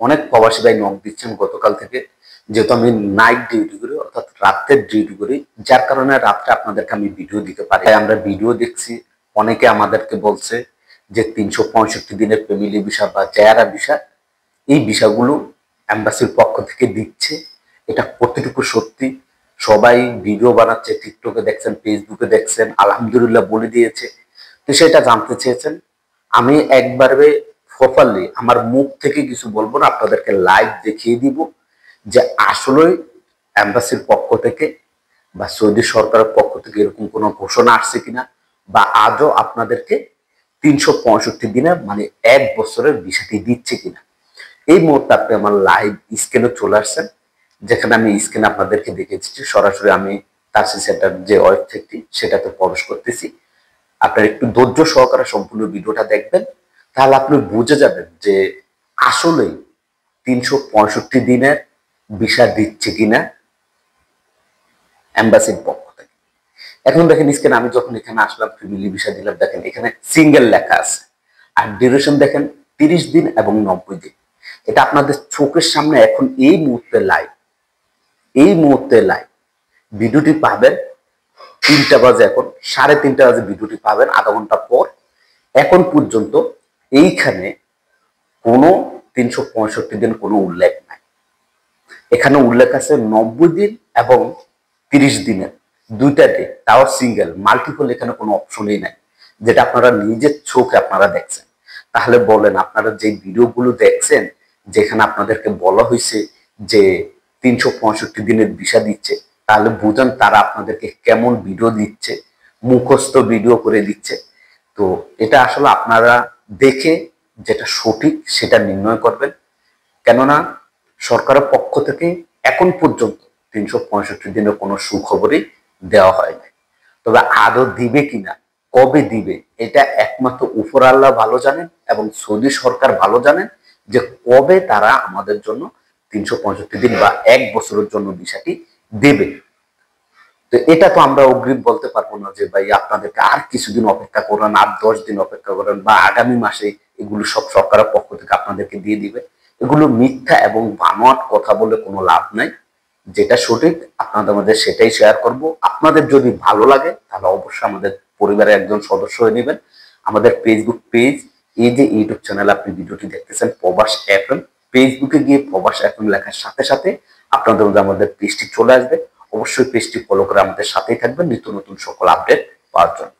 অনেক প্রবাসী ভাই নক দিচ্ছেন গতকাল থেকে, যেহেতু আমি নাইট ডিউটি করি অর্থাৎ রাতের ডিউটি করি, যার কারণে রাত্রে আপনাদেরকে আমি ভিডিও দিতে পারি। আমরা ভিডিও দেখছি, অনেকে আমাদেরকে বলছে যে 365 দিনের ফ্যামিলি ভিসা বা জায়ারা ভিসা, এই ভিসাগুলো এম্বাসির পক্ষ থেকে দিচ্ছে। এটা কতটুকু সত্যি? সবাই ভিডিও বানাচ্ছে, টিকটকে দেখছেন, ফেসবুকে দেখছেন, আলহামদুলিল্লাহ বলে দিয়েছে। তো সেটা জানতে চেয়েছেন। আমি একবারে প্রপারলি আমার মুখ থেকে কিছু বলবো না, আপনাদেরকে লাইভ দেখিয়ে দিব যে আসলে এম্বাসির পক্ষ থেকে বা সৌদি সরকারের পক্ষ থেকে এরকম কোনো ঘোষণা আসছে কিনা, বা আজও আপনাদেরকে 365 দিনের মানে 1 বছরের ভিসাটি দিচ্ছে কিনা। এই মুহূর্তে আপনি আমার লাইভ স্ক্রিনে চলে আসছেন, যেখানে আমি স্ক্রিনে আপনাদেরকে দেখে দিচ্ছি। সরাসরি আমি তাসি সেন্টার যে ওয়েবসাইটটি সেটাতে প্রবেশ করতেছি। আপনার একটু ধৈর্য সহকারে সম্পূর্ণ ভিডিওটা দেখবেন, তাহলে আপনি বুঝে যাবেন যে আসলেই 365 দিনের ভিসা দিচ্ছে কিনা এম্বাসির পক্ষ থেকে। এখন দেখেন স্ক্রিনে আমি যখন এখানে আসলাম, ফ্যামিলি ভিসা দিলাম, দেখেন এখানে সিঙ্গেল লেখা আছে, আর ডিউরেশন দেখেন 30 দিন এবং 90 দিন। এটা আপনাদের চোখের সামনে এখন এই মুহূর্তে লাইভ, ভিডিওটি পাবেন 3টা বাজে, এখন 3:30 বাজে ভিডিওটি পাবেন, আধা ঘন্টা পর। এখন পর্যন্ত এইখানে কোনো 365 দিন কোনো উল্লেখ নাই। এখানে উল্লেখ আছে 90 দিন এবং 30 দিনের, দুইটা ডে, তাও সিঙ্গেল, মাল্টিপল এখানে কোনো অপশনই নাই, যেটা আপনারা নিজের চোখে আপনারা দেখছেন। তাহলে বলেন, আপনারা যে ভিডিওগুলো দেখছেন যেখানে আপনাদেরকে বলা হয়েছে যে 365 দিনের ভিসা দিচ্ছে, তাহলে বুঝেন তারা আপনাদেরকে কেমন ভিডিও দিচ্ছে, মুখস্থ ভিডিও করে দিচ্ছে। তো এটা আসলে আপনারা দেখে যেটা সঠিক সেটা নির্ণয় করবেন। কেননা সরকারের পক্ষ থেকে এখন পর্যন্ত 365 দিনের কোনো সুখবরই দেওয়া হয় নাই। তবে আদৌ দিবে কিনা, কবে দিবে, এটা একমাত্র উপর আল্লাহ ভালো জানেন এবং সৌদি সরকার ভালো জানেন যে কবে তারা আমাদের জন্য 365 দিন বা 1 বছরের জন্য ভিসাটি দেবে। তো এটা তো আমরা অগ্রিম বলতে পারবো না যে ভাই আপনাদেরকে আর কিছুদিন অপেক্ষা করেন, আর 10 দিন অপেক্ষা করেন, বা আগামী মাসে এগুলো সব সরকারের পক্ষ থেকে আপনাদেরকে দিয়ে দিবে। এগুলো মিথ্যা এবং বানোয়াট কথা বলে কোনো লাভ নাই। যেটা সঠিক আপনাদের মধ্যে সেটাই শেয়ার করব। আপনাদের যদি ভালো লাগে তাহলে অবশ্যই আমাদের পরিবারের একজন সদস্য হয়ে নেবেন। আমাদের ফেসবুক পেজ, এই যে ইউটিউব চ্যানেল আপনি ভিডিওটি দেখতেছেন প্রবাস এফএম, ফেসবুকে গিয়ে প্রবাস এফএম লেখার সাথে সাথে আপনাদের মধ্যে আমাদের পেজটি চলে আসবে। অবশ্যই পেজটি ফলো করে আমাদের সাথেই থাকবেন নিত্য নতুন সকল আপডেট পাওয়ার জন্য।